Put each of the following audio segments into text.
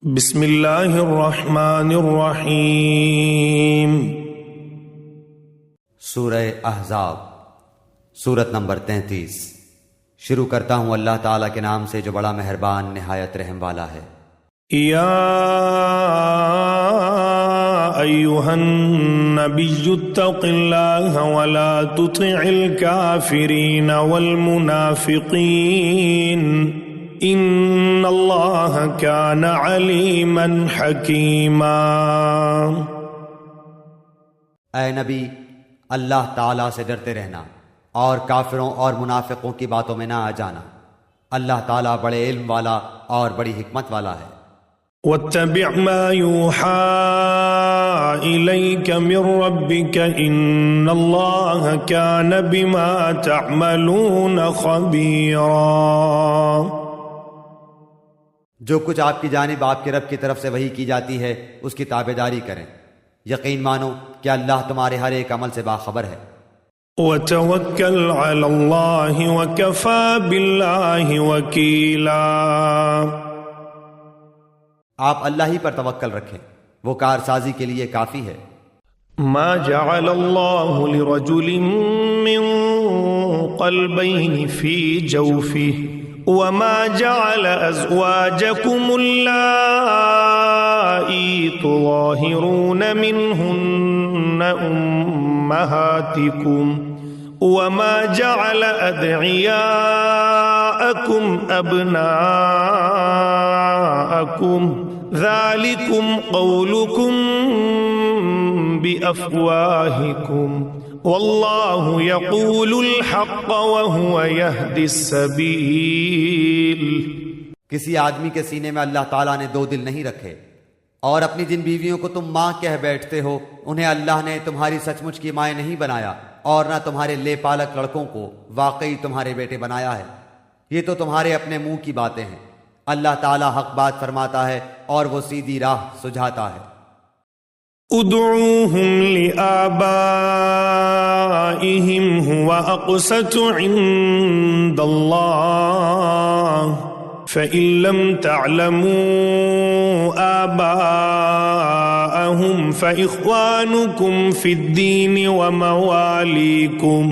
بسم اللہ الرحمن الرحیم۔ سورہ احزاب، سورت نمبر 33۔ شروع کرتا ہوں اللہ تعالیٰ کے نام سے جو بڑا مہربان نہایت رحم والا ہے۔ یا ایھا النبی اتق اللہ ولا تطع الکافرین والمنافقین ان اللہ کان علیما حکیما۔ اے نبی، اللہ تعالیٰ سے ڈرتے رہنا اور کافروں اور منافقوں کی باتوں میں نہ آ جانا۔ اللہ تعالیٰ بڑے علم والا اور بڑی حکمت والا ہے۔ واتبع ما يوحى إليك من ربك إن الله كان بما تعملون خبيرا۔ جو کچھ آپ کی جانب آپ کے رب کی طرف سے وحی کی جاتی ہے اس کی تابعداری کریں، یقین مانو کہ اللہ تمہارے ہر ایک عمل سے باخبر ہے۔ وتوکل علی اللہ وکفی باللہ وکیلا۔ آپ اللہ ہی پر توکل رکھیں، وہ کارسازی کے لیے کافی ہے۔ ما جعل اللہ لرجل من قلبین فی جوفہ وما جعل ازواجکم اللائی تظاہرون منہن امہاتکم وما جعل ادعیاءکم ابناءکم ذالکم قولکم بافواہکم واللہ یقول الحق وہو یہدی السبیل۔ کسی آدمی کے سینے میں اللہ تعالیٰ نے دو دل نہیں رکھے، اور اپنی جن بیویوں کو تم ماں کہہ بیٹھتے ہو انہیں اللہ نے تمہاری سچ مچ کی مائیں نہیں بنایا، اور نہ تمہارے لے پالک لڑکوں کو واقعی تمہارے بیٹے بنایا ہے۔ یہ تو تمہارے اپنے منہ کی باتیں ہیں۔ اللہ تعالیٰ حق بات فرماتا ہے اور وہ سیدھی راہ سجھاتا ہے۔ ادعوهم لآبائهم هو أقسط عند الله فإن لم تعلموا آباءهم فإخوانكم في الدين ومواليكم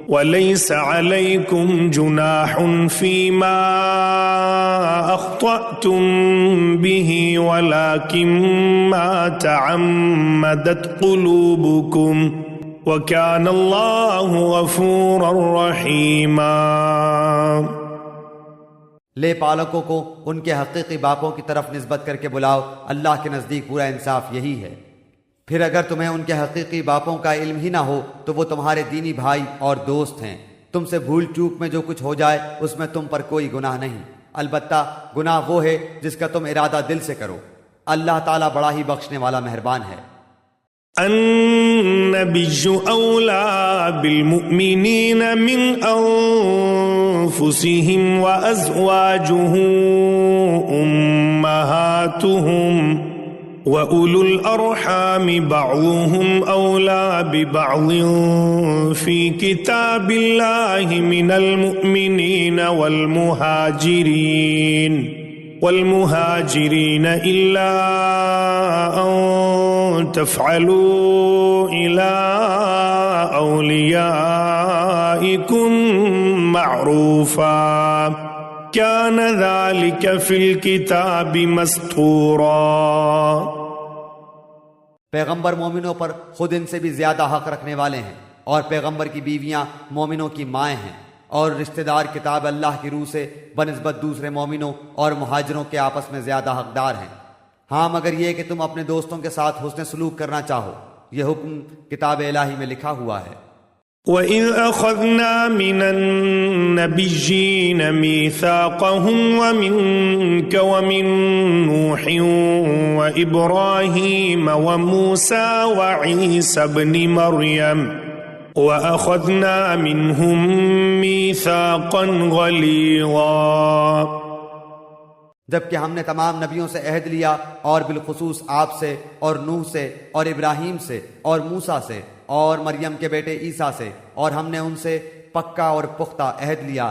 وليس عليكم جناح فيما أخطأتم به ولكن ما تعمدت قلوبكم وكان الله غفورا رحيما۔ لے پالکوں کو ان کے حقیقی باپوں کی طرف نسبت کر کے بلاؤ، اللہ کے نزدیک پورا انصاف یہی ہے۔ پھر اگر تمہیں ان کے حقیقی باپوں کا علم ہی نہ ہو تو وہ تمہارے دینی بھائی اور دوست ہیں۔ تم سے بھول چوک میں جو کچھ ہو جائے اس میں تم پر کوئی گناہ نہیں، البتہ گناہ وہ ہے جس کا تم ارادہ دل سے کرو۔ اللہ تعالیٰ بڑا ہی بخشنے والا مہربان ہے۔ النبی اولا بالمؤمنین من انفسهم وازواجه امہاتهم وَأُولُو الْأَرْحَامِ بَعْضُهُمْ أَوْلَى بِبَعْضٍ فِي كِتَابِ اللَّهِ مِنَ الْمُؤْمِنِينَ وَالْمُهَاجِرِينَ إِلَّا أَن تَفْعَلُوا إِلَىٰ أَوْلِيَائِكُمْ مَعْرُوفًا كان ذلك في الكتاب مسطورا۔ پیغمبر مومنوں پر خود ان سے بھی زیادہ حق رکھنے والے ہیں، اور پیغمبر کی بیویاں مومنوں کی مائیں ہیں، اور رشتہ دار کتاب اللہ کی روح سے بنسبت دوسرے مومنوں اور مہاجروں کے آپس میں زیادہ حقدار ہیں۔ ہاں مگر یہ کہ تم اپنے دوستوں کے ساتھ حسن سلوک کرنا چاہو، یہ حکم کتاب الہی میں لکھا ہوا ہے۔ وَإِذْ أَخَذْنَا مِنَ النَّبِيِّينَ مِيثَاقَهُمْ وَمِنْكَ وَمِنْ نُوحٍ وَإِبْرَاهِيمَ وَمُوسَى وَعِيسَى ابْنِ مَرْيَمَ وَأَخَذْنَا مِنْهُمْ مِيثَاقًا غَلِيظًا۔ جبکہ ہم نے تمام نبیوں سے عہد لیا، اور بالخصوص آپ سے اور نوح سے اور ابراہیم سے اور موسیٰ سے اور مریم کے بیٹے عیسیٰ سے، اور ہم نے ان سے پکا اور پختہ عہد لیا۔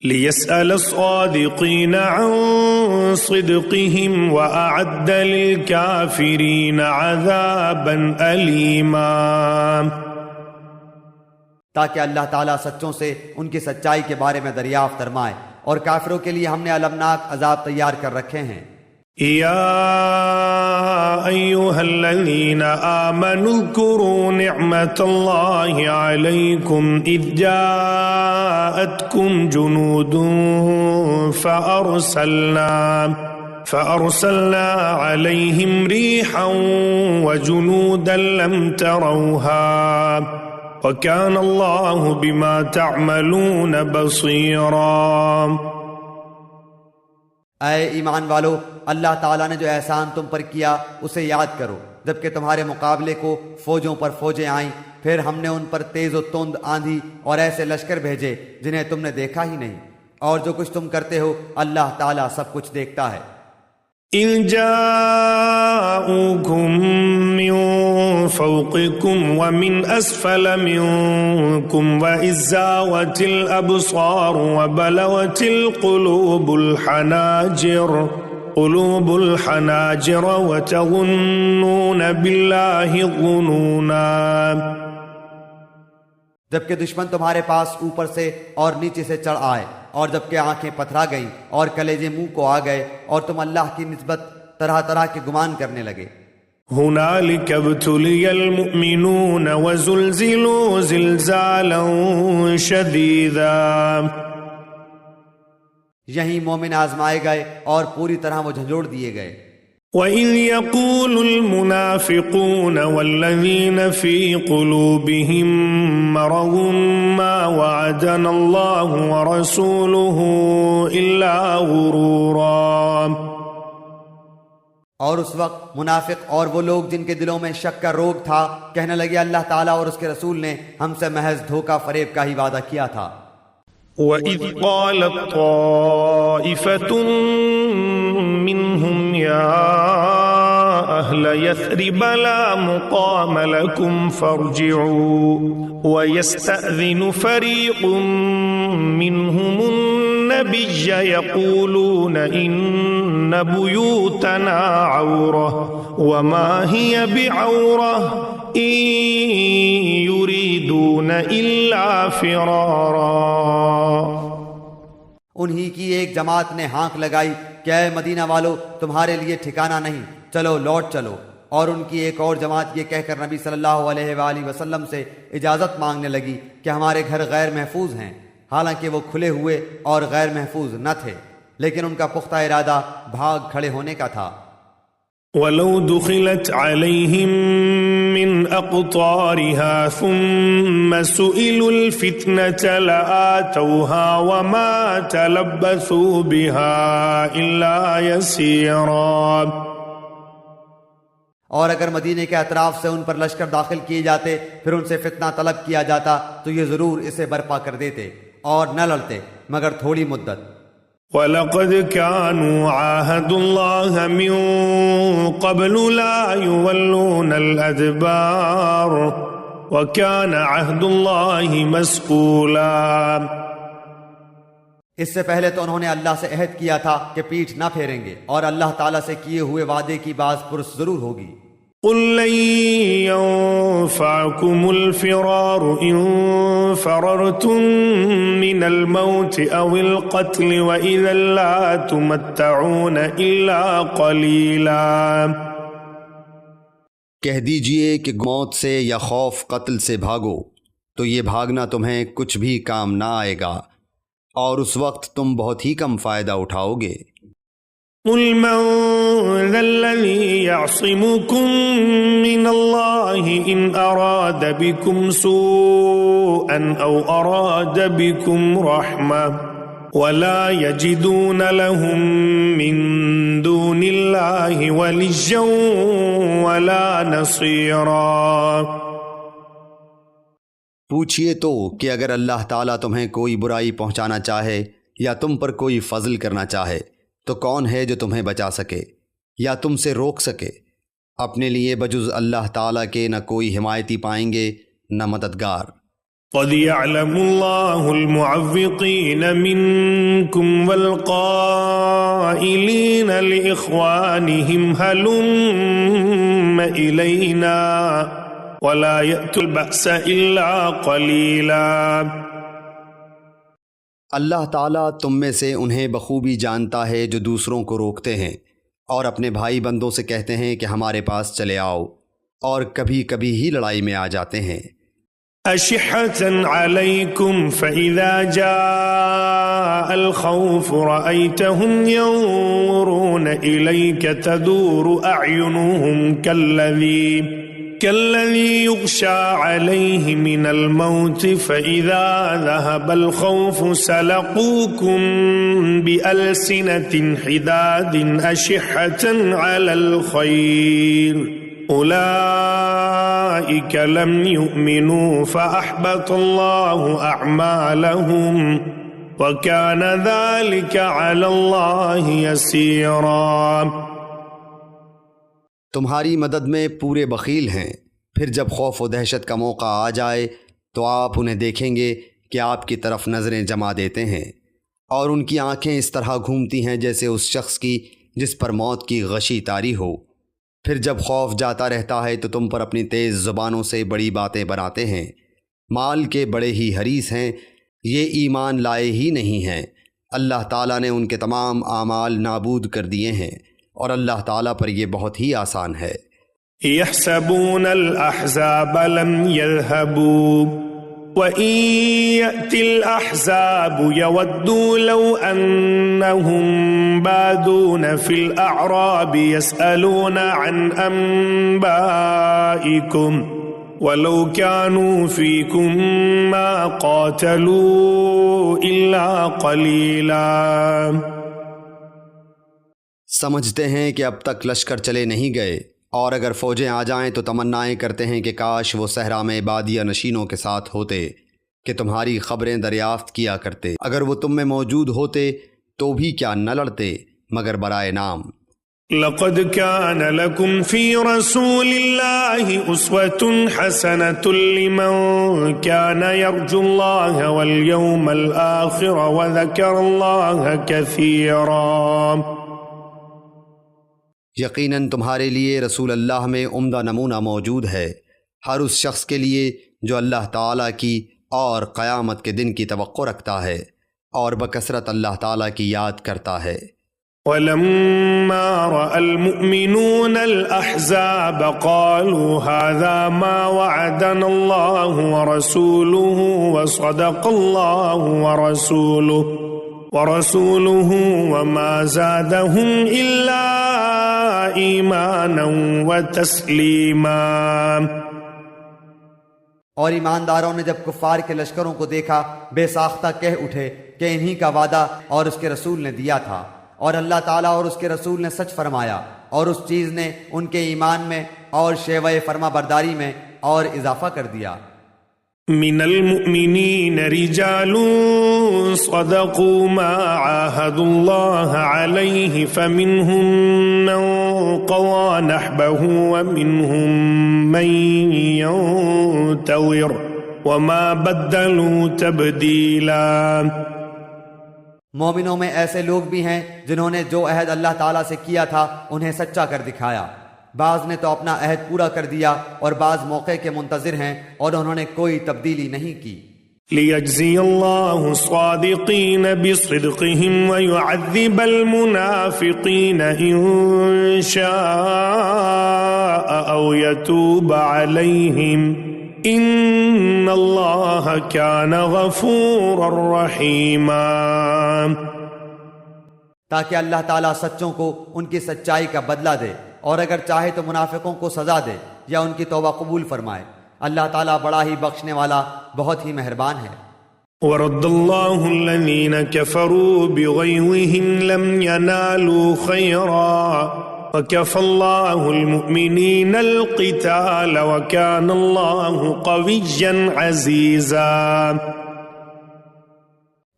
لِيَسْأَلَ الصَّادِقِينَ عَن صدقهم وأعد للكافرين عذابا أليما۔ تاکہ اللہ تعالیٰ سچوں سے ان کی سچائی کے بارے میں دریافت فرمائے، اور کافروں کے لیے ہم نے المناک عذاب تیار کر رکھے ہیں۔ يا أيها الذين آمنوا اذكروا نعمة الله عليكم إذ جاءتكم جنود فأرسلنا عليهم ريحا وجنودا لم تروها وكان الله بما تعملون بصيرا۔ اے ایمان والو، اللہ تعالیٰ نے جو احسان تم پر کیا اسے یاد کرو، جبکہ تمہارے مقابلے کو فوجوں پر فوجیں آئیں، پھر ہم نے ان پر تیز و تند آندھی اور ایسے لشکر بھیجے جنہیں تم نے دیکھا ہی نہیں، اور جو کچھ تم کرتے ہو اللہ تعالیٰ سب کچھ دیکھتا ہے۔ إِذْ جَاءُوكُم مِّن فَوْقِكُمْ وَمِنْ أَسْفَلَ مِنكُمْ وَإِذْ زَاغَتِ الْأَبْصَارُ وَبَلَغَتِ الْقُلُوبُ الْحَنَاجِرَ وَتَظُنُّونَ بِاللَّهِ الظُّنُونَا۔ جبکہ دشمن تمہارے پاس اوپر سے اور نیچے سے چڑھ آئے، اور جبکہ آنکھیں پتھرا گئیں اور کلیجے منہ کو آ گئے، اور تم اللہ کی نسبت طرح طرح کے گمان کرنے لگے۔ هنالك ابتلي المؤمنون وزلزلوا زلزالا شديدا۔ یہیں مومن آزمائے گئے اور پوری طرح وہ جھنجھوڑ دیے گئے۔ وَإِذْ يَقُولُ الْمُنَافِقُونَ وَالَّذِينَ فِي قُلُوبِهِم مَّرَضٌ مَّا وَعَدَنَا اللَّهُ وَرَسُولُهُ إِلَّا غُرُورًا۔ اور اس وقت منافق اور وہ لوگ جن کے دلوں میں شک کا روگ تھا کہنے لگے اللہ تعالیٰ اور اس کے رسول نے ہم سے محض دھوکہ فریب کا ہی وعدہ کیا تھا۔ وَإِذْ قَالَتْ طَائِفَةٌ مِّنْهُمْ يَا أَهْلَ يَثْرِبَ لَا مُقَامَ لَكُمْ فَارْجِعُوا وَيَسْتَأْذِنُ فَرِيقٌ مِّنْهُمُ النَّبِيَّ يَقُولُونَ إِنَّ بُيُوتَنَا عَوْرَةٌ وَمَا هِيَ بِعَوْرَةٍ إِن يُرِيدُونَ إِلَّا فِرَارًا۔ انہی کی ایک جماعت نے ہانک لگائی کہ اے مدینہ والو، تمہارے لیے ٹھکانہ نہیں، چلو لوٹ چلو۔ اور ان کی ایک اور جماعت یہ کہہ کر نبی صلی اللہ علیہ وآلہ وسلم سے اجازت مانگنے لگی کہ ہمارے گھر غیر محفوظ ہیں، حالانکہ وہ کھلے ہوئے اور غیر محفوظ نہ تھے، لیکن ان کا پختہ ارادہ بھاگ کھڑے ہونے کا تھا۔ وَلَوْ دُخِلَتْ عَلَيْهِمْ مِنْ أَقْطَارِهَا ثُمَّ سُئِلُوا الْفِتْنَةَ لَآتَوْهَا وَمَا تَلَبَّثُوا بِهَا إِلَّا يَسِيرًا۔ اور اگر مدینے کے اطراف سے ان پر لشکر داخل کیے جاتے، پھر ان سے فتنہ طلب کیا جاتا تو یہ ضرور اسے برپا کر دیتے اور نہ لڑتے مگر تھوڑی مدت۔ وَلَقَدْ كَانُوا عَاهَدُوا اللَّهَ مِن قَبْلُ لَا يُوَلُّونَ الْأَدْبَارَ وَكَانَ عَهْدُ اللَّهِ مَسْئُولًا۔ اس سے پہلے تو انہوں نے اللہ سے عہد کیا تھا کہ پیٹھ نہ پھیریں گے، اور اللہ تعالیٰ سے کیے ہوئے وعدے کی باز پرس ضرور ہوگی۔ قُل لَّن يَنفَعَكُمُ الْفِرَارُ إِن فَرَرْتُم مِّنَ الْمَوْتِ أَوِ الْقَتْلِ وَإِذًا لَّا تُمَتَّعُونَ إِلَّا قَلِيلًا۔ کہہ دیجئے کہ موت سے یا خوف قتل سے بھاگو، تو یہ بھاگنا تمہیں کچھ بھی کام نہ آئے گا، اور اس وقت تم بہت ہی کم فائدہ اٹھاؤ گے۔ قُلْ مَن ذَا الَّذِي يَعْصِمُكُم مِّنَ اللَّهِ إِنْ أَرَادَ بِكُمْ سُوءًا أَوْ أَرَادَ بِكُمْ رَحْمَةً وَلَا يَجِدُونَ لَهُم مِّن دُونِ اللَّهِ وَلِيًّا وَلَا نَصِيرًا۔ پوچھئے تو کہ اگر اللہ تعالیٰ تمہیں کوئی برائی پہنچانا چاہے یا تم پر کوئی فضل کرنا چاہے تو کون ہے جو تمہیں بچا سکے یا تم سے روک سکے؟ اپنے لیے بجز اللہ تعالیٰ کے نہ کوئی حمایتی پائیں گے نہ مددگار۔ قد يعلم الله المعوقين منكم والقائلين لإخوانهم هلم إلينا ولا يأتوا البأس إلا قليلا۔ اللہ تعالیٰ تم میں سے انہیں بخوبی جانتا ہے جو دوسروں کو روکتے ہیں اور اپنے بھائی بندوں سے کہتے ہیں کہ ہمارے پاس چلے آؤ، اور کبھی کبھی ہی لڑائی میں آ جاتے ہیں۔ أشحة عليكم فإذا جاء الخوف رأيتهم ينظرون إليك تدور أعينهم كالذي يغشى عليه من الموت فإذا ذهب الخوف سلقوكم بألسنة حداد أشحة على الخير أولئك لم يؤمنوا فأحبط الله أعمالهم وكان ذلك على الله يسيرا۔ تمہاری مدد میں پورے بخیل ہیں، پھر جب خوف و دہشت کا موقع آ جائے تو آپ انہیں دیکھیں گے کہ آپ کی طرف نظریں جما دیتے ہیں، اور ان کی آنکھیں اس طرح گھومتی ہیں جیسے اس شخص کی جس پر موت کی غشی طاری ہو۔ پھر جب خوف جاتا رہتا ہے تو تم پر اپنی تیز زبانوں سے بڑی باتیں بناتے ہیں، مال کے بڑے ہی حریص ہیں، یہ ایمان لائے ہی نہیں ہیں۔ اللہ تعالیٰ نے ان کے تمام اعمال نابود کر دیے ہیں، اور اللہ تعالیٰ پر یہ بہت ہی آسان ہے۔ يحسبون الأحزاب لم يذهبوا وإن يأتي الأحزاب يودوا لو أنهم بادون في الأعراب يسألون عن أنبائكم ولو كانوا فيكم ما قاتلوا إلا قليلا۔ سمجھتے ہیں کہ اب تک لشکر چلے نہیں گئے، اور اگر فوجیں آ جائیں تو تمنائیں کرتے ہیں کہ کاش وہ صحرا میں بادیہ نشینوں کے ساتھ ہوتے کہ تمہاری خبریں دریافت کیا کرتے، اگر وہ تم میں موجود ہوتے تو بھی کیا نہ لڑتے مگر برائے نام۔ لقد كان لكم في رسول الله أسوة حسنة لمن كان يرجو الله واليوم الآخر وذكر الله كثيرا۔ یقیناً تمہارے لیے رسول اللہ میں عمدہ نمونہ موجود ہے، ہر اس شخص کے لیے جو اللہ تعالیٰ کی اور قیامت کے دن کی توقع رکھتا ہے اور بکثرت اللہ تعالیٰ کی یاد کرتا ہے۔ وَلَمَّا رَأَى الْمُؤْمِنُونَ الْأَحْزَابَ قَالُوا هَذَا مَا وَعَدَنَا اللَّهُ وَرَسُولُهُ وَصَدَقَ اللَّهُ وَرَسُولُهُ وَمَا زَادَهُمْ إِلَّا ایمانا وتسلیما۔ اور ایمانداروں نے جب کفار کے لشکروں کو دیکھا بے ساختہ کہہ اٹھے کہ انہی کا وعدہ اور اس کے رسول نے دیا تھا، اور اللہ تعالیٰ اور اس کے رسول نے سچ فرمایا، اور اس چیز نے ان کے ایمان میں اور شیوہ فرما برداری میں اور اضافہ کر دیا۔ من المؤمنین رجال صدقوا ما عاهدوا الله عليه فمنهم من قضى نحبه ومنهم من ينتظر وما بدلوا تبدیلا۔ مومنوں میں ایسے لوگ بھی ہیں جنہوں نے جو عہد اللہ تعالیٰ سے کیا تھا انہیں سچا کر دکھایا، بعض نے تو اپنا عہد پورا کر دیا اور بعض موقع کے منتظر ہیں اور انہوں نے کوئی تبدیلی نہیں کی۔ لِيَجْزِيَ اللَّهُ الصَّادِقِينَ بِصِدْقِهِمْ وَيُعَذِّبَ الْمُنَافِقِينَ إِن شَاءَ أَوْ يَتُوبَ عَلَيْهِمْ إِنَّ اللَّهَ كَانَ غَفُورًا رَحِيمًا۔ تاکہ اللہ تعالیٰ سچوں کو ان کی سچائی کا بدلہ دے، اور اگر چاہے تو منافقوں کو سزا دے یا ان کی توبہ قبول فرمائے، اللہ تعالیٰ بڑا ہی بخشنے والا بہت ہی مہربان ہے۔ وَرَدَّ اللَّهُ الَّذِينَ كَفَرُوا بِغَيْظِهِمْ لَمْ يَنَالُوا خَيْرًا وَكَفَى اللَّهُ الْمُؤْمِنِينَ الْقِتَالَ وَكَانَ اللَّهُ قَوِيًّا عَزِيزًا۔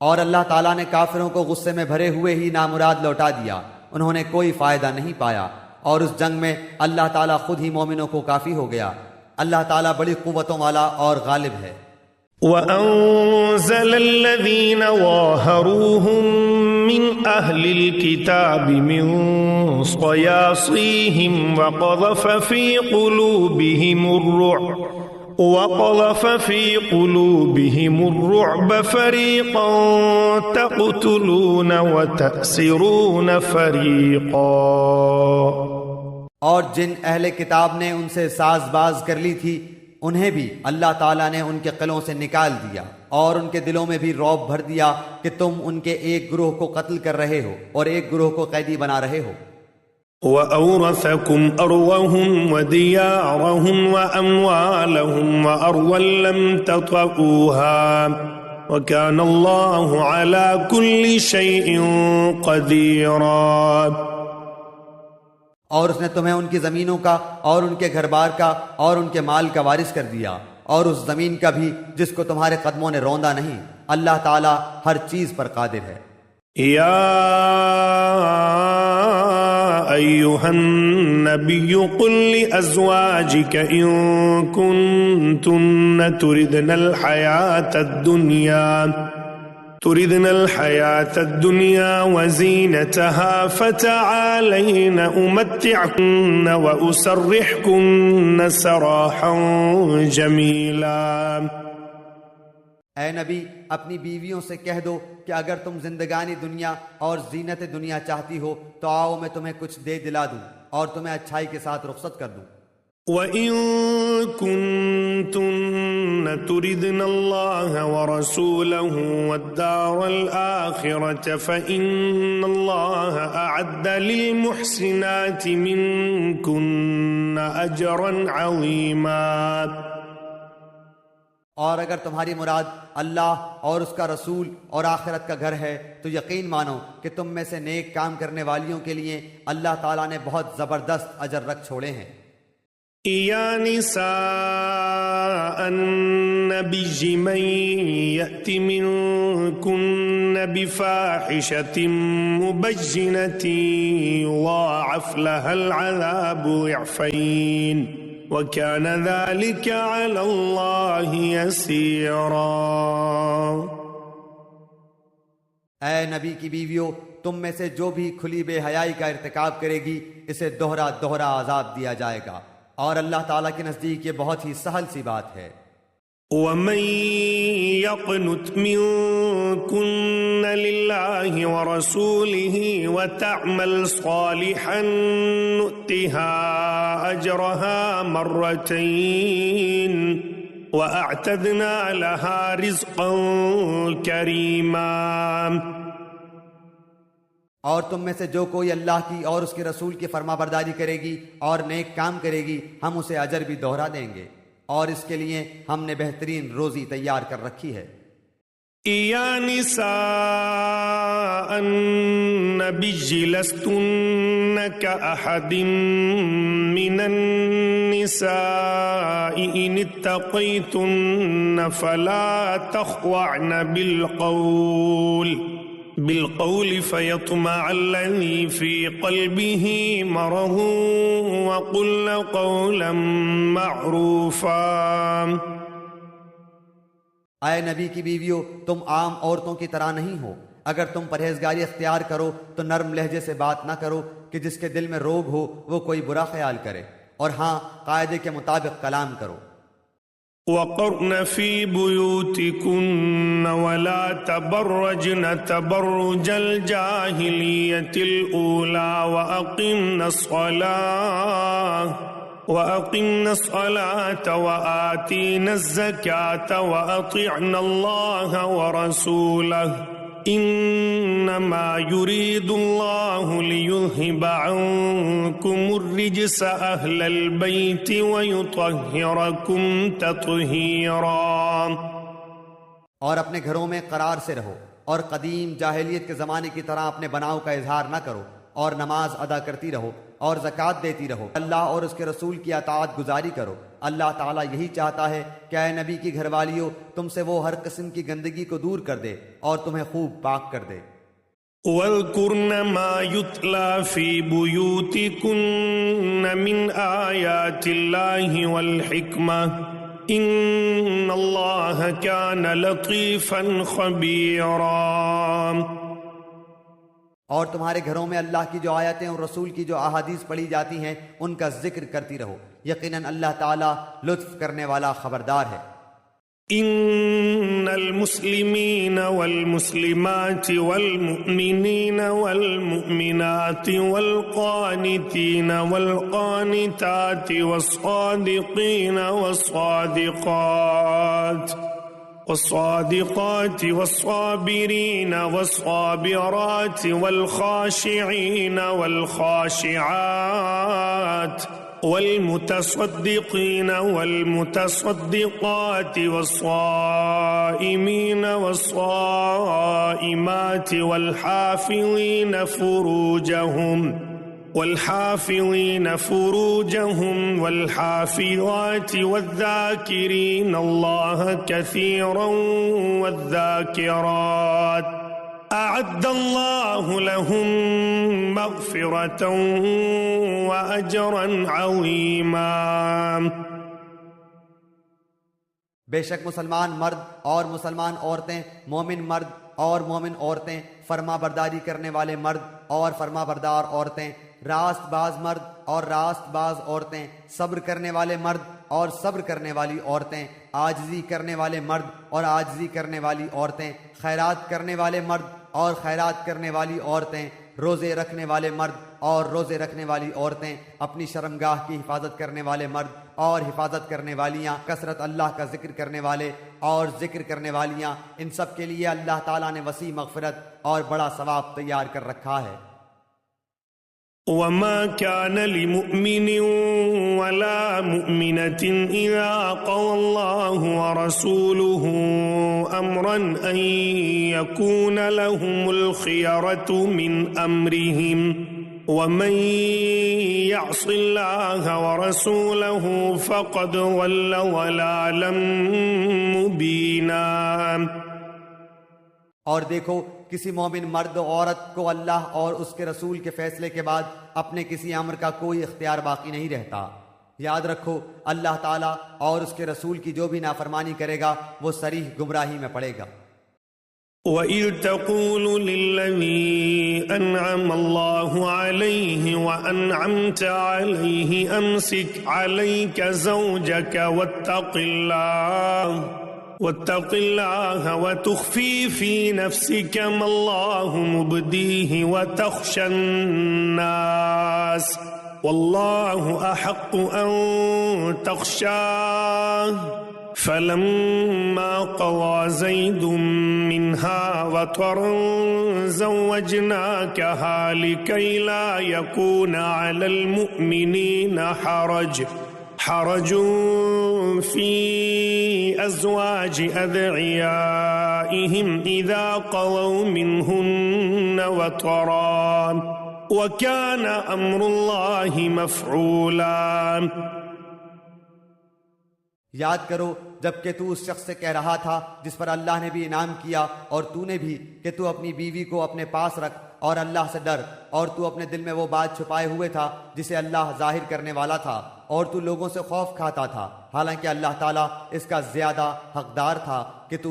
اور اللہ تعالیٰ نے کافروں کو غصے میں بھرے ہوئے ہی نامراد لوٹا دیا، انہوں نے کوئی فائدہ نہیں پایا، اور اس جنگ میں اللہ تعالیٰ خود ہی مومنوں کو کافی ہو گیا، اللہ تعالیٰ بڑی قوتوں والا اور غالب ہے۔ وأنزل الذين ظاهروهم من أهل الكتاب من صياصيهم وقذف في قلوبهم الرعب فريقا تقتلون وتأسرون فريقا. اور جن اہل کتاب نے ان سے ساز باز کر لی تھی انہیں بھی اللہ تعالیٰ نے ان کے قلعوں سے نکال دیا اور ان کے دلوں میں بھی رعب بھر دیا کہ تم ان کے ایک گروہ کو قتل کر رہے ہو اور ایک گروہ کو قیدی بنا رہے ہو. وَأَوْرَثَكُمْ أَرْضَهُمْ وَدِيَارَهُمْ وَأَمْوَالَهُمْ وَأَرْضًا لَمْ تَطَئُوهَا وَكَانَ اللَّهُ عَلَى كُلِّ شَيْءٍ قَدِيرًا. اور اس نے تمہیں ان کی زمینوں کا اور ان کے گھر بار کا اور ان کے مال کا وارث کر دیا اور اس زمین کا بھی جس کو تمہارے قدموں نے روندا نہیں. اللہ تعالیٰ ہر چیز پر قادر ہے. یا ایھا النبی قل لأزواجک ان کنتن تردن الحياة الدنيا وزينتها فتعالين أمتعكن وأسرحكن سراحا جميلا. اے نبی اپنی بیویوں سے کہہ دو کہ اگر تم زندگانی دنیا اور زینت دنیا چاہتی ہو تو آؤ میں تمہیں کچھ دے دلا دوں اور تمہیں اچھائی کے ساتھ رخصت کر دوں. وَإِن كُنتُنَّ تُرِدْنَ اللَّهَ وَرَسُولَهُ وَالدَّارَ الْآخِرَةَ فَإِنَّ اللَّهَ أَعَدَّ لِلْمُحْسِنَاتِ مِنكُنَّ أَجْرًا عَظِيمًا. اور اگر تمہاری مراد اللہ اور اس کا رسول اور آخرت کا گھر ہے تو یقین مانو کہ تم میں سے نیک کام کرنے والیوں کے لیے اللہ تعالیٰ نے بہت زبردست اجر رکھ چھوڑے ہیں. یا نساء النبی من یأت منکن بفاحشة مبینة یضاعف لها العذاب ضعفین وَكَانَ ذَلِكَ عَلَى اللَّهِ يَسِيرًا. اے نبی کی بیویوں تم میں سے جو بھی کھلی بے حیائی کا ارتکاب کرے گی اسے دوہرا دوہرا عذاب دیا جائے گا اور اللہ تعالیٰ کے نزدیک یہ بہت ہی سہل سی بات ہے. وَمَن يَقْنُتْ مِنكُنَّ لِلَّهِ وَرَسُولِهِ وَتَعْمَلْ صَالِحًا نُؤْتِهَا أَجْرَهَا مرتين وَأَعْتَدْنَا لَهَا رِزْقًا كَرِيمًا. اور تم میں سے جو کوئی اللہ کی اور اس کے رسول کی فرما برداری کرے گی اور نیک کام کرے گی ہم اسے اجر بھی دوہرا دیں گے اور اس کے لیے ہم نے بہترین روزی تیار کر رکھی ہے. یا نساء النبی لستن کأحد من النساء ان اتقیتن فلا تخضعن بالقول فيطمع الذي في قلبه مرض وقلن قولا معروفا. اے نبی کی بیویوں تم عام عورتوں کی طرح نہیں ہو. اگر تم پرہیزگاری اختیار کرو تو نرم لہجے سے بات نہ کرو کہ جس کے دل میں روگ ہو وہ کوئی برا خیال کرے اور ہاں قاعدے کے مطابق کلام کرو. وَقَرْنَ فِي بُيُوتِكُنَّ وَلَا تَبَرَّجْنَ تَبَرُّجَ الْجَاهِلِيَّةِ الْأُولَى وَأَقِمْنَ الصَّلَاةَ وَآتِينَ الزَّكَاةَ وَأَطِعْنَ اللَّهَ وَرَسُولَهُ انما يريد الله ليذهب عنكم الرجس اهل البيت ويطهركم تطهيرا. اور اپنے گھروں میں قرار سے رہو اور قدیم جاہلیت کے زمانے کی طرح اپنے بناؤ کا اظہار نہ کرو اور نماز ادا کرتی رہو اور زکوٰۃ دیتی رہو. اللہ اور اس کے رسول کی اطاعت گزاری کرو. اللہ تعالیٰ یہی چاہتا ہے کہ اے نبی کی گھر والیوں تم سے وہ ہر قسم کی گندگی کو دور کر دے اور تمہیں خوب پاک کر دے. وَاذْكُرْنَ مَا يُتْلَى فِي بُيُوتِكُنَّ مِنْ آيَاتِ اللَّهِ وَالْحِكْمَةِ إن الله كان لطيفا خبيرا۔ اور تمہارے گھروں میں اللہ کی جو آیتیں اور رسول کی جو احادیث پڑھی جاتی ہیں ان کا ذکر کرتی رہو، یقیناً اللہ تعالیٰ لطف کرنے والا خبردار ہے۔ إن المسلمين والمسلمات والمؤمنين والمؤمنات والقانتين والقانتات والصادقين والصادقات والصابرين والصابرات والخاشعين والخاشعات والمتصدقين والمتصدقات والصائمين والصائمات والحافظين فروجهم والحافظات والذاكرين الله كثيرا والذاكرات أعد الله لهم مغفرة وأجرا عظيما۔ بے شک مسلمان مرد اور مسلمان عورتیں، مومن مرد اور مومن عورتیں، فرما برداری کرنے والے مرد اور فرما بردار عورتیں، راست باز مرد اور راست باز عورتیں، صبر کرنے والے مرد اور صبر کرنے والی عورتیں، عاجزی کرنے والے مرد اور عاجزی کرنے والی عورتیں، خیرات کرنے والے مرد اور خیرات کرنے والی عورتیں، روزے رکھنے والے مرد اور روزے رکھنے والی عورتیں، اپنی شرمگاہ کی حفاظت کرنے والے مرد اور حفاظت کرنے والیاں، کثرت اللہ کا ذکر کرنے والے اور ذکر کرنے والیاں، ان سب کے لیے اللہ تعالیٰ نے وسیع مغفرت اور بڑا ثواب تیار کر رکھا ہے۔ وما كان لمؤمن ولا مؤمنة إذا قضى الله ورسوله أمرا أن يكون لهم الخيرة من أمرهم ومن يعص الله ورسوله فقد ضل ضلالا مبينا۔ اور دیکھو، کسی مومن مرد و عورت کو اللہ اور اس کے رسول کے فیصلے کے بعد اپنے کسی امر کا کوئی اختیار باقی نہیں رہتا۔ یاد رکھو، اللہ تعالیٰ اور اس کے رسول کی جو بھی نافرمانی کرے گا وہ صریح گمراہی میں پڑے گا۔ وَإِذْ تَقُولُ لِلَّذِي أَنْعَمَ اللَّهُ عَلَيْهِ وَأَنْعَمْتَ عَلَيْهِ أَمْسِكْ عَلَيْكَ زَوْجَكَ واتق الله وتخفي في نفسك ما الله مبديه وتخشى الناس والله أحق أن تخشاه فلما قضى زيد منها وطرا زوجناكها لكي لا يكون على المؤمنين حرج في أزواج أدعيائهم إذا قضوا منهن وطرا وكان أمر الله مفعولا۔ یاد کرو جبکہ تو اس شخص سے کہہ رہا تھا جس پر اللہ نے بھی انعام کیا اور تو نے بھی، کہ تو اپنی بیوی کو اپنے پاس رکھ اور اللہ سے ڈر، اور تو اپنے دل میں وہ بات چھپائے ہوئے تھا جسے اللہ ظاہر کرنے والا تھا، اور تو لوگوں سے خوف کھاتا تھا، حالانکہ اللہ تعالیٰ اس کا زیادہ حقدار تھا کہ تو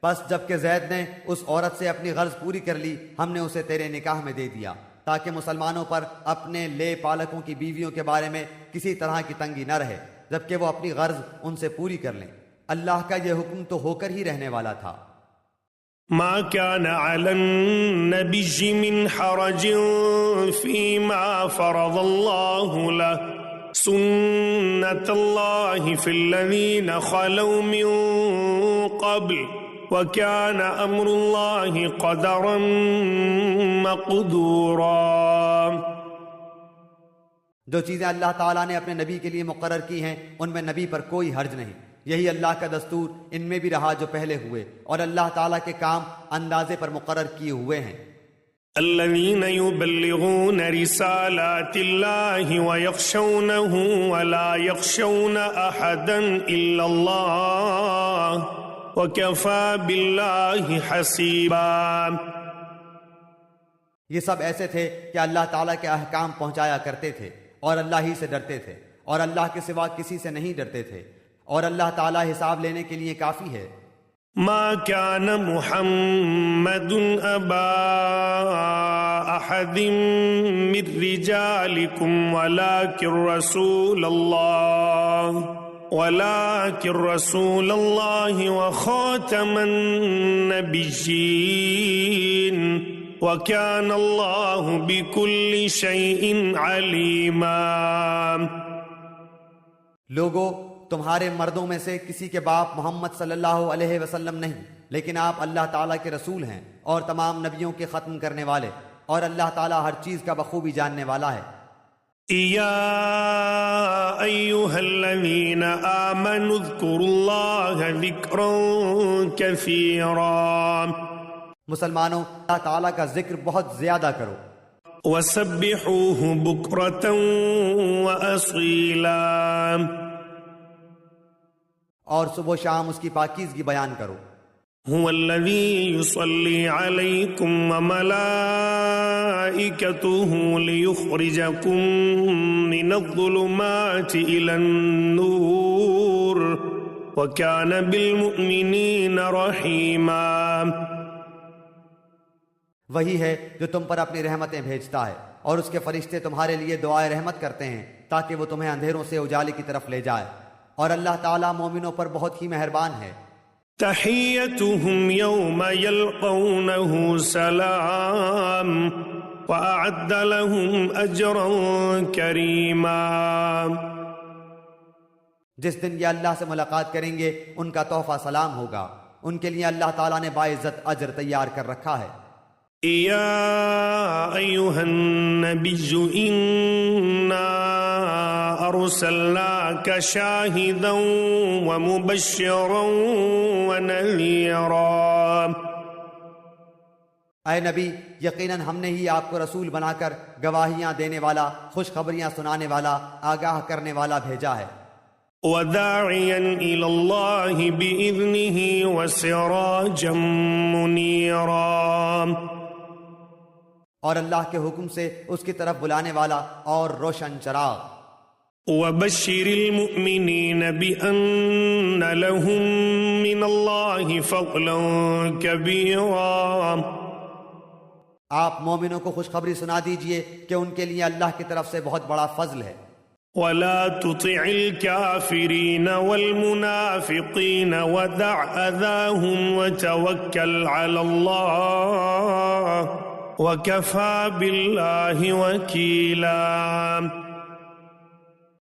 بس جبکہ زید نے اس عورت سے اپنی غرض پوری کر لی، ہم نے اسے تیرے نکاح میں دے دیا تاکہ مسلمانوں پر اپنے لے پالکوں کی بیویوں کے بارے میں کسی طرح کی تنگی نہ رہے، جبکہ وہ اپنی غرض ان سے پوری کر لیں۔ اللہ کا یہ حکم تو ہو کر ہی رہنے والا تھا۔ ما كان على النبي من حرج فيما فرض الله له سنة الله في الذين خلوا من قبل وكان أمر الله قدرا مقدورا۔ جو چیزیں اللہ تعالیٰ نے اپنے نبی کے لیے مقرر کی ہیں ان میں نبی پر کوئی حرج نہیں، یہی اللہ کا دستور ان میں بھی رہا جو پہلے ہوئے، اور اللہ تعالیٰ کے کام اندازے پر مقرر کیے ہوئے ہیں۔ الذين يبلغون رسالات الله ويخشونه ولا يخشون أحدا إلا الله وكفى بالله حسيبا۔ یہ سب ایسے تھے کہ اللہ تعالیٰ کے احکام پہنچایا کرتے تھے اور اللہ ہی سے ڈرتے تھے، اور اللہ کے سوا کسی سے نہیں ڈرتے تھے، اور اللہ تعالیٰ حساب لینے کے لیے کافی ہے۔ ما كان محمد أبا أحد من رجالكم ولكن رسول الله وخاتم النبيين وكان الله بكل شيء عليما۔ لوگو، تمہارے مردوں میں سے کسی کے باپ محمد صلی اللہ علیہ وسلم نہیں، لیکن آپ اللہ تعالیٰ کے رسول ہیں اور تمام نبیوں کے ختم کرنے والے، اور اللہ تعالیٰ ہر چیز کا بخوبی جاننے والا ہے۔ يا أيها الذين آمنوا اذكروا الله ذكرا كثيرا، مسلمانوں، اللہ تعالیٰ کا ذکر بہت زیادہ کرو، وسبحوه بكرة وأصيلا، اور صبح و شام اس کی پاکیزگی بیان کرو۔ هو الذي يصلي عليكم وملائكته ليخرجكم من الظلمات إلى النور وكان بالمؤمنين رحيما۔ وہی ہے جو تم پر اپنی رحمتیں بھیجتا ہے، اور اس کے فرشتے تمہارے لیے دعائے رحمت کرتے ہیں تاکہ وہ تمہیں اندھیروں سے اجالے کی طرف لے جائے، اور اللہ تعالیٰ مومنوں پر بہت ہی مہربان ہے۔ تحيتهم يوم يلقونه سلام وأعد لهم أجرا كريما۔ جس دن یہ اللہ سے ملاقات کریں گے ان کا تحفہ سلام ہوگا، ان کے لیے اللہ تعالیٰ نے باعزت اجر تیار کر رکھا ہے۔ يا أيها النبي إنا أرسلناك شاهدا ومبشرا ونذيرا۔ اے نبی، یقیناً ہم نے ہی آپ کو رسول بنا کر گواہیاں دینے والا، خوشخبریاں سنانے والا، آگاہ کرنے والا بھیجا ہے۔ وداعيا إلى الله بإذنه وسراجا منيرا، اور اللہ کے حکم سے اس کی طرف بلانے والا اور روشن چراغ۔ وبشر المؤمنين بأن لهم من الله فضلا كبيرا، آپ مومنوں کو خوشخبری سنا دیجئے کہ ان کے لیے اللہ کی طرف سے بہت بڑا فضل ہے۔ ولا تطع الكافرين والمنافقين ودع أذاهم وتوكل على الله وكفى بالله وكيلا۔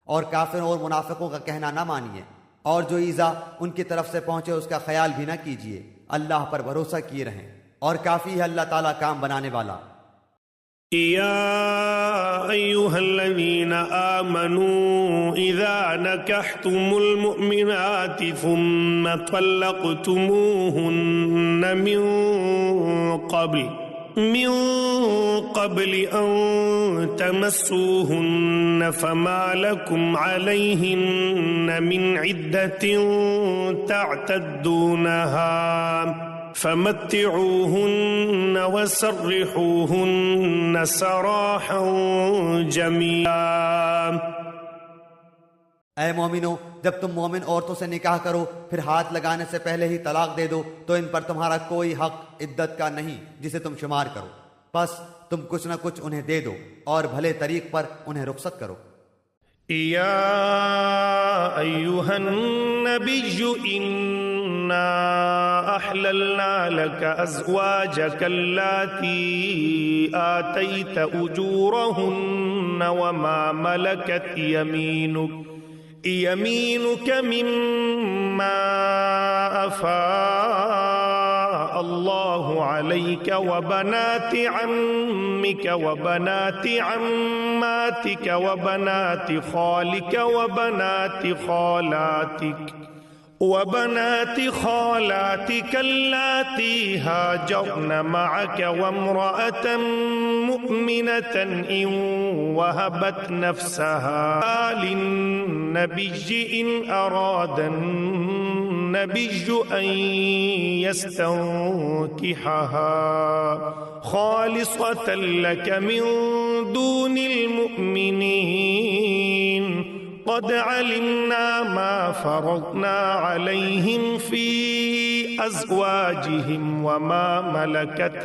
اور کافروں اور منافقوں کا کہنا نہ مانیے، اور جو ایذا ان کی طرف سے پہنچے اس کا خیال بھی نہ کیجیے، اللہ پر بھروسہ کیے رہیں، اور کافی ہے اللہ تعالیٰ کام بنانے والا۔ يا أيها الذين آمنوا إذا نكحتم المؤمنات ثم طلقتموهن من قبل أن تمسوهن فما لكم عليهن من عدة تعتدونها فمتعوهن وسرحوهن سراحا جميلا۔ اے مومنو، جب تم مومن عورتوں سے نکاح کرو پھر ہاتھ لگانے سے پہلے ہی طلاق دے دو تو ان پر تمہارا کوئی حق عدت کا نہیں جسے تم شمار کرو، بس تم کچھ نہ کچھ انہیں دے دو اور بھلے طریق پر انہیں رخصت کرو۔ يا أيها النبي إنا أحللنا لك أزواجك اللاتي آتيت أجورهن وما ملكت يمينك مما أفاء الله عليك وبنات عمك وبنات عماتك وبنات خالك وبنات خالاتك اللاتي هاجرن معك وامرأة مؤمنة إن وهبت نفسها للنبي إن أراد النبي أن يستنكحها خالصة لك من دون المؤمنين قد علمنا ما فرضنا عليهم في أزواجهم وما ملكت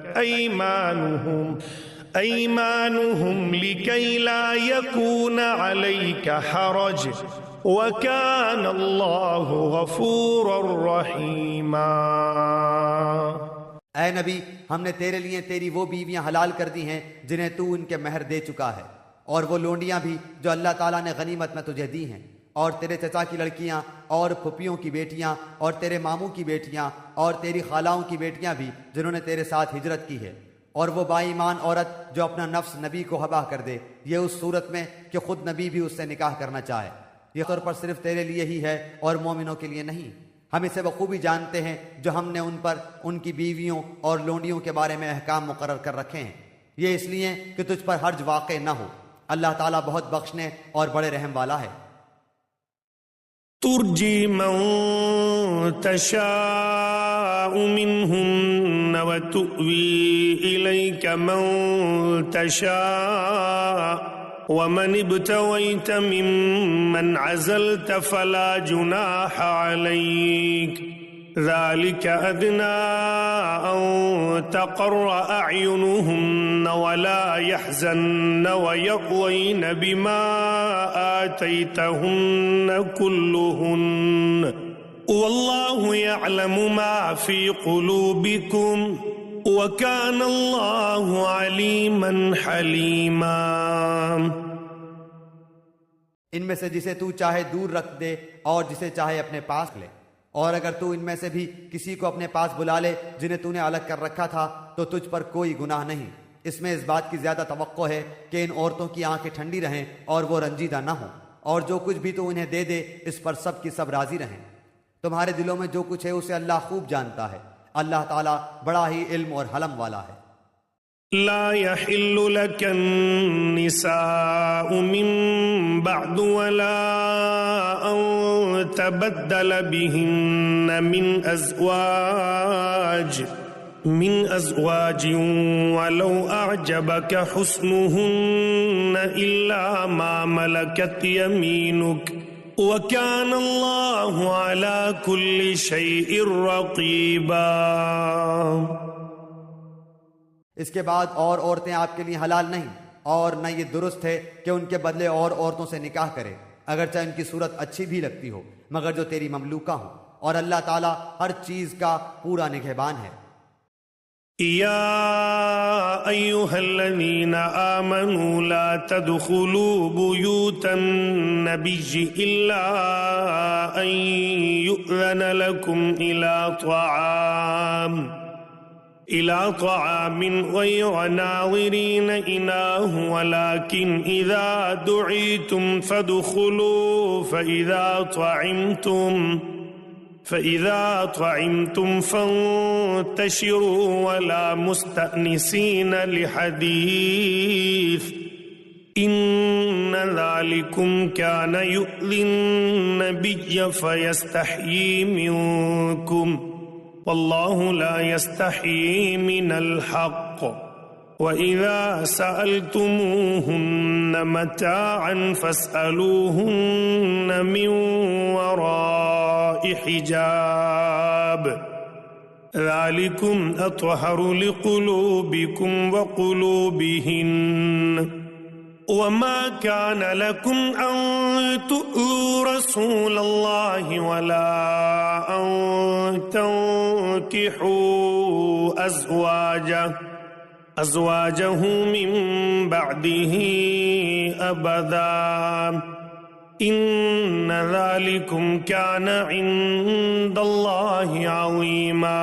أيمانهم لكي لا يكون عليك حرج وكان الله غفورا رحيما۔ اے نبی، ہم نے تیرے لیے تیری وہ بیویاں حلال کر دی ہیں جنہیں تو ان کے مہر دے چکا ہے، اور وہ لونڈیاں بھی جو اللہ تعالیٰ نے غنیمت میں تجھے دی ہیں، اور تیرے چچا کی لڑکیاں اور پھپھیوں کی بیٹیاں اور تیرے ماموں کی بیٹیاں اور تیری خالاؤں کی بیٹیاں بھی جنہوں نے تیرے ساتھ ہجرت کی ہے، اور وہ با ایمان عورت جو اپنا نفس نبی کو حبا کر دے، یہ اس صورت میں کہ خود نبی بھی اس سے نکاح کرنا چاہے۔ یہ طور پر صرف تیرے لیے ہی ہے اور مومنوں کے لیے نہیں۔ ہم اسے بخوبی جانتے ہیں جو ہم نے ان پر ان کی بیویوں اور لونڈیوں کے بارے میں احکام مقرر کر رکھے ہیں، یہ اس لیے کہ تجھ پر حرج واقع نہ ہو۔ اللہ تعالیٰ بہت بخشنے اور بڑے رحم والا ہے۔ ترجی من تشاء منہن وتؤوی الیک من تشاء ومن ابتویت ممن عزلت فلا جناح علیک ذلك أدنى أن تقر أعينهن ولا يحزن ويرضين بما آتيتهن كلهن والله يعلم ما في قلوبكم وكان الله عليما حليما۔ ان میں سے جسے تو چاہے دور رکھ دے اور جسے چاہے اپنے پاس لے، اور اگر تو ان میں سے بھی کسی کو اپنے پاس بلا لے جنہیں تو نے الگ کر رکھا تھا تو تجھ پر کوئی گناہ نہیں۔ اس میں اس بات کی زیادہ توقع ہے کہ ان عورتوں کی آنکھیں ٹھنڈی رہیں اور وہ رنجیدہ نہ ہوں، اور جو کچھ بھی تو انہیں دے دے اس پر سب کی سب راضی رہیں۔ تمہارے دلوں میں جو کچھ ہے اسے اللہ خوب جانتا ہے، اللہ تعالیٰ بڑا ہی علم اور حلم والا ہے۔ لا يحل لك النساء من بعد ولا أن تبدل بهن من أزواج ولو أعجبك حسنهن إلا ما ملكت يمينك وكان الله على كل شيء رقيبا۔ اس کے بعد اور عورتیں آپ کے لیے حلال نہیں، اور نہ یہ درست ہے کہ ان کے بدلے اور عورتوں سے نکاح کرے، اگرچہ ان کی صورت اچھی بھی لگتی ہو، مگر جو تیری مملوکہ ہوں، اور اللہ تعالیٰ ہر چیز کا پورا نگہبان ہے۔ یا ایھا الذین آمنوا لا تدخلوا بیوت النبی الا ان یؤذن لکم إلى طعام غير ناظرين إناه ولكن إذا دعيتم فادخلوا فإذا طعمتم فانتشروا ولا مستأنسين لحديث إن ذلكم كان يؤذي النبي فيستحيي منكم والله لا يستحيي من الحق وإذا سألتموهن متاعا فاسألوهن من وراء حجاب ذلكم أطهر لقلوبكم وقلوبهن وما كان لكم أن تؤذوا رسول الله ولا أن تنكحوا أزواجه من بعده أبدا إن ذلكم كان عند الله عظيما۔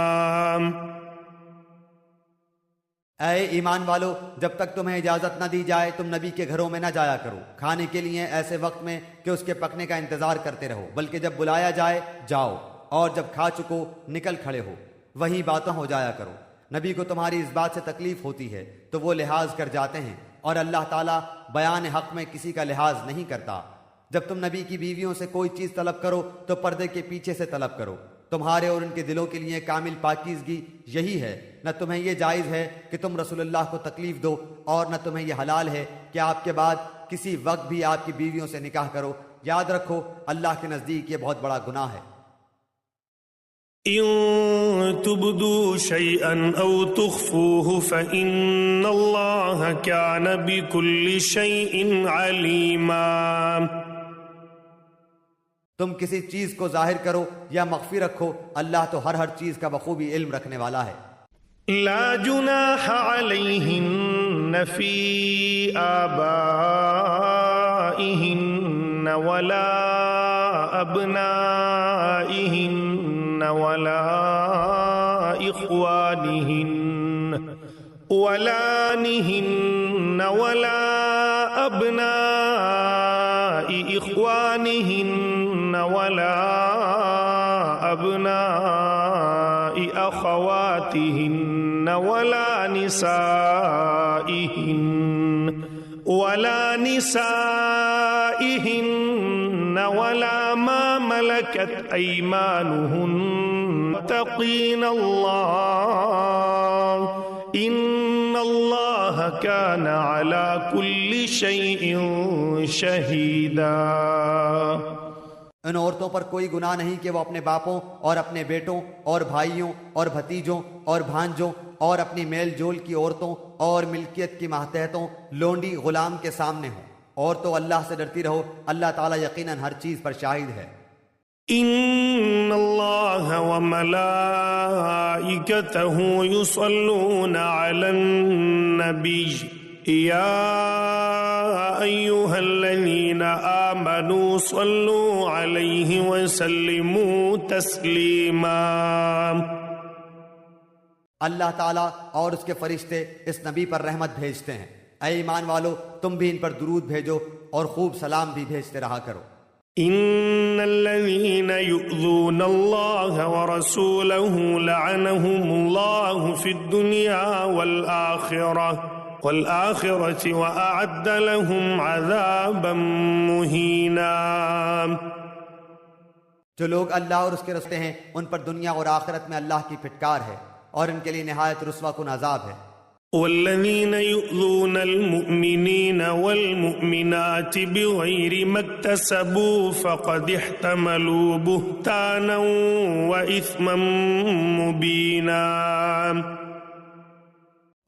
اے ایمان والو، جب تک تمہیں اجازت نہ دی جائے تم نبی کے گھروں میں نہ جایا کرو کھانے کے لیے ایسے وقت میں کہ اس کے پکنے کا انتظار کرتے رہو، بلکہ جب بلایا جائے جاؤ، اور جب کھا چکو نکل کھڑے ہو، وہی باتوں ہو جایا کرو۔ نبی کو تمہاری اس بات سے تکلیف ہوتی ہے تو وہ لحاظ کر جاتے ہیں، اور اللہ تعالیٰ بیان حق میں کسی کا لحاظ نہیں کرتا۔ جب تم نبی کی بیویوں سے کوئی چیز طلب کرو تو پردے کے پیچھے سے طلب کرو، تمہارے اور ان کے دلوں کے لیے کامل پاکیزگی یہی ہے۔ نہ تمہیں یہ جائز ہے کہ تم رسول اللہ کو تکلیف دو، اور نہ تمہیں یہ حلال ہے کہ آپ کے بعد کسی وقت بھی آپ کی بیویوں سے نکاح کرو، یاد رکھو اللہ کے نزدیک یہ بہت بڑا گناہ ہے۔ إن تبدوا شيئا أو تخفوه فإن الله كان بكل شيء عليما۔ تم کسی چیز کو ظاہر کرو یا مخفی رکھو، اللہ تو ہر چیز کا بخوبی علم رکھنے والا ہے۔ لا جناح عليهن في آبائهن ولا أبنائهن ولا إخوانهن ولا نهن ولا أبناء إخوانهن ولا أبناء أخواتهن ولا نسائهن ولا ما ملكت أيمانهن واتقين الله إن الله كان على كل شيء شهيدا۔ ان عورتوں پر کوئی گناہ نہیں کہ وہ اپنے باپوں اور اپنے بیٹوں اور بھائیوں اور بھتیجوں اور بھانجوں اور اپنی میل جول کی عورتوں اور ملکیت کی ماتحتوں لونڈی غلام کے سامنے ہوں، اور تو اللہ سے ڈرتی رہو، اللہ تعالیٰ یقیناً ہر چیز پر شاہد ہے۔ ان اللہ وملائکتہ یصلون علی النبی یا ایہا الذین آمنوا صلوا علیہ وسلموا تسلیما۔ اللہ تعالیٰ اور اس کے فرشتے اس نبی پر رحمت بھیجتے ہیں، اے ایمان والو تم بھی ان پر درود بھیجو اور خوب سلام بھی بھیجتے رہا کرو۔ ان الذين يؤذون الله ورسوله لعنهم الله في الدنيا والآخرة وأعد لهم عذابا مهينا۔ جو لوگ اللہ اور اس کے رستے ہیں ان پر دنیا اور آخرت میں اللہ کی پھٹکار ہے اور ان کے لیے نہایت رسوا کن عذاب ہے۔ والذين يؤذون المؤمنين والمؤمنات بغير ما اكتسبوا فقد احتملوا بهتانا وإثما مبينا۔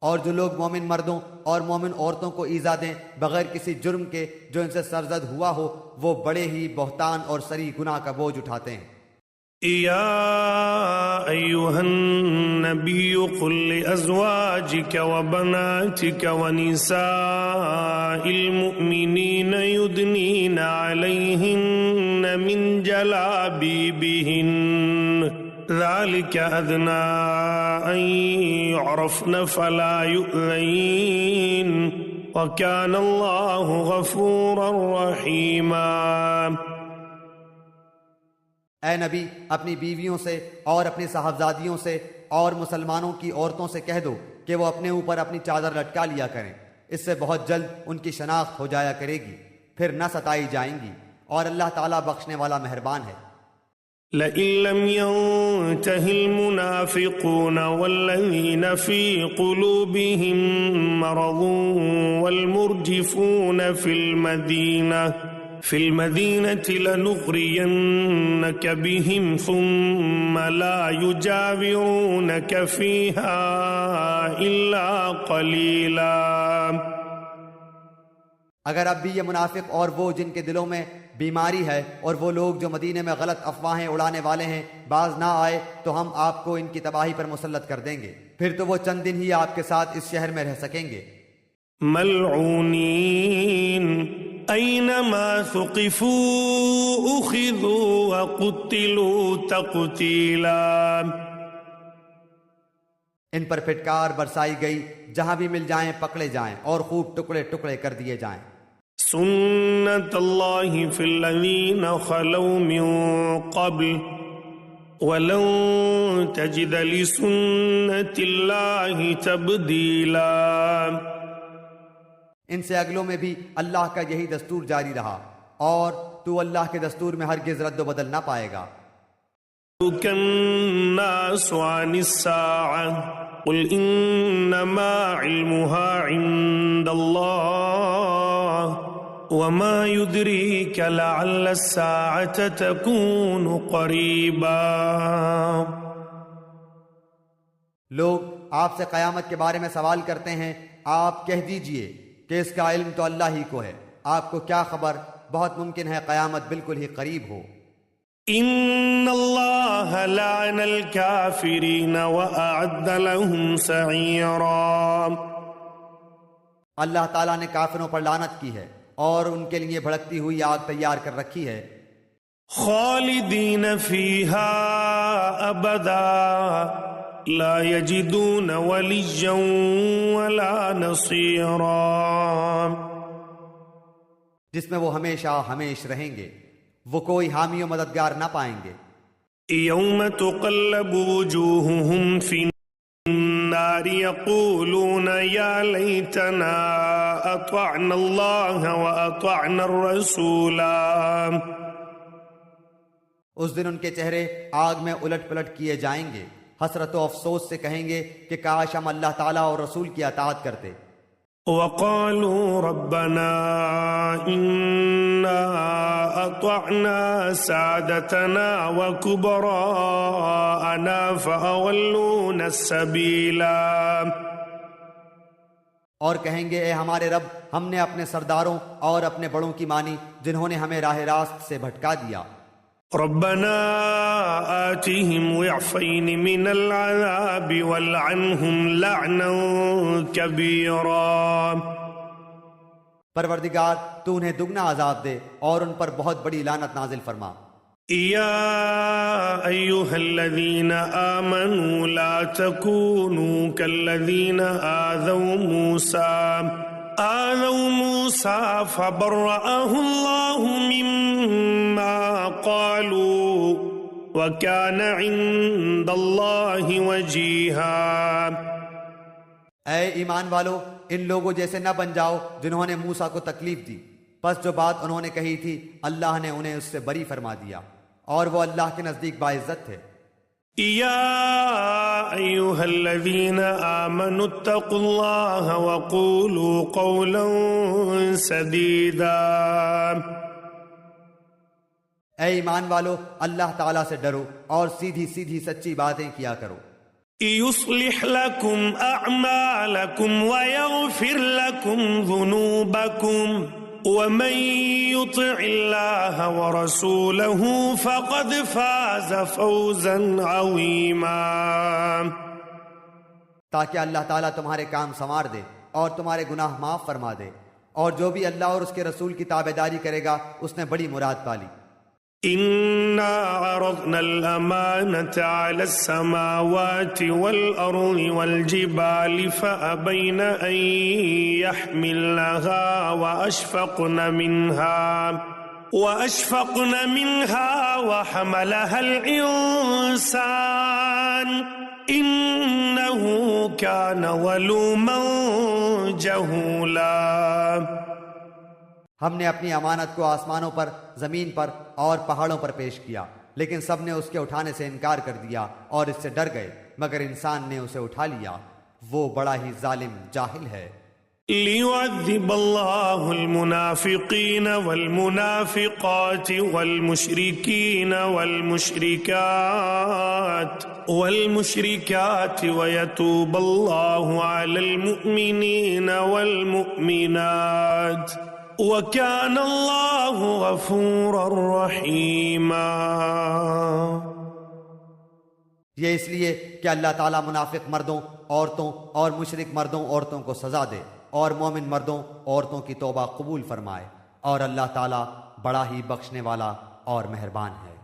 اور جو لوگ مومن مردوں اور مومن عورتوں کو ایذا دیں بغیر کسی جرم کے جو ان سے سرزد ہوا ہو، وہ بڑے ہی بہتان اور سری گناہ کا بوجھ اٹھاتے ہیں۔ يا أيها النبي قل لأزواجك وبناتك ونساء المؤمنين يدنين عليهن من جلابيبهن ذلك أدنى أن يعرفن فلا يؤذين وكان الله غفورا رحيما۔ اے نبی اپنی بیویوں سے اور اپنی صاحبزادیوں سے اور مسلمانوں کی عورتوں سے کہہ دو کہ وہ اپنے اوپر اپنی چادر لٹکا لیا کریں، اس سے بہت جلد ان کی شناخت ہو جایا کرے گی، پھر نہ ستائی جائیں گی، اور اللہ تعالیٰ بخشنے والا مہربان ہے۔ لئن لم ينته المنافقون والذين في قلوبهم مرض والمرجفون في المدينة لنغرينك بهم ثم لا يجاورونك فيها إلا قليلا۔ اگر اب بھی یہ منافق اور وہ جن کے دلوں میں بیماری ہے اور وہ لوگ جو مدینے میں غلط افواہیں اڑانے والے ہیں باز نہ آئے تو ہم آپ کو ان کی تباہی پر مسلط کر دیں گے، پھر تو وہ چند دن ہی آپ کے ساتھ اس شہر میں رہ سکیں گے۔ ملعونین اینما ثقفوا اخذوا وقتلوا تقتیلا۔ ان پر پھٹکار برسائی گئی، جہاں بھی مل جائیں پکڑے جائیں اور خوب ٹکڑے ٹکڑے کر دیے جائیں۔ سنت اللہ فی الذین خلو من قبل ولن تجد لسنت اللہ تبدیلا۔ ان سے اگلوں میں بھی اللہ کا یہی دستور جاری رہا، اور تو اللہ کے دستور میں ہرگز رد و بدل نہ پائے گا۔ الناس عن الساعة قل انما علمها عند الله وما يدريك لعل الساعة تكون قريبا. لوگ آپ سے قیامت کے بارے میں سوال کرتے ہیں، آپ کہہ دیجئے کہ اس کا علم تو اللہ ہی کو ہے، آپ کو کیا خبر، بہت ممکن ہے قیامت بالکل ہی قریب ہو. ان اللہ لعن الكافرین واعد لهم سعیرا. اللہ تعالیٰ نے کافروں پر لعنت کی ہے اور ان کے لیے بھڑکتی ہوئی آگ تیار کر رکھی ہے. خالدین فیہا ابدا لا یجدون ولیا ولا نصیرا. جس میں وہ ہمیشہ ہمیش رہیں گے، وہ کوئی حامی و مددگار نہ پائیں گے. یوم تقلب وجوہہم فی النار یقولون یا لیتنا اطعنا اللہ واطعنا الرسولا. اس دن ان کے چہرے آگ میں الٹ پلٹ کیے جائیں گے، حسرت و افسوس سے کہیں گے کہ کاش ہم اللہ تعالیٰ اور رسول کی اطاعت کرتے. وقالوا ربنا إنا أطعنا سادتنا وكبراءنا فأضلونا السبيلا. اور کہیں گے اے ہمارے رب، ہم نے اپنے سرداروں اور اپنے بڑوں کی مانی جنہوں نے ہمیں راہ راست سے بھٹکا دیا. ربنا آتهم ضعفين من العذاب والعنهم لعنا كبيرا. پروردگار تو انہیں دگنا عذاب دے اور ان پر بہت بڑی لعنت نازل فرما. يا أيها الذين آمنوا لا تكونوا كالذين آذوا موسى فبرأه الله مما قالوا وكان عند الله وجيها. اے ایمان والو، ان لوگوں جیسے نہ بن جاؤ جنہوں نے موسیٰ کو تکلیف دی، پس جو بات انہوں نے کہی تھی اللہ نے انہیں اس سے بری فرما دیا، اور وہ اللہ کے نزدیک باعزت تھے. يا أيها الذين آمنوا اتقوا الله وقولوا قولا سديدا. اے ایمان والو، اللہ تعالیٰ سے ڈرو اور سیدھی سیدھی سچی باتیں کیا کرو. يصلح لكم أعمالكم ويغفر لكم ذنوبكم ومن يطع الله ورسوله فقد فاز فوزا عظيما. تاکہ اللہ تعالیٰ تمہارے کام سنوار دے اور تمہارے گناہ معاف فرما دے، اور جو بھی اللہ اور اس کے رسول کی تابعداری کرے گا اس نے بڑی مراد پالی. إنا عرضنا الأمانة على السماوات والأرض والجبال فأبين أن يحملنها وأشفقن منها وحملها الإنسان إنه كان ظلوما جهولا. ہم نے اپنی امانت کو آسمانوں پر، زمین پر اور پہاڑوں پر پیش کیا، لیکن سب نے اس کے اٹھانے سے انکار کر دیا اور اس سے ڈر گئے، مگر انسان نے اسے اٹھا لیا، وہ بڑا ہی ظالم جاہل ہے. ليعذب الله المنافقين والمنافقات والمشركين والمشركات ويتوب الله على المؤمنين والمؤمنات وَكَانَ اللَّهُ غَفُورًا رَحِيمًا. یہ اس لیے کہ اللہ تعالیٰ منافق مردوں، عورتوں اور مشرک مردوں، عورتوں کو سزا دے، اور مومن مردوں، عورتوں کی توبہ قبول فرمائے، اور اللہ تعالیٰ بڑا ہی بخشنے والا اور مہربان ہے.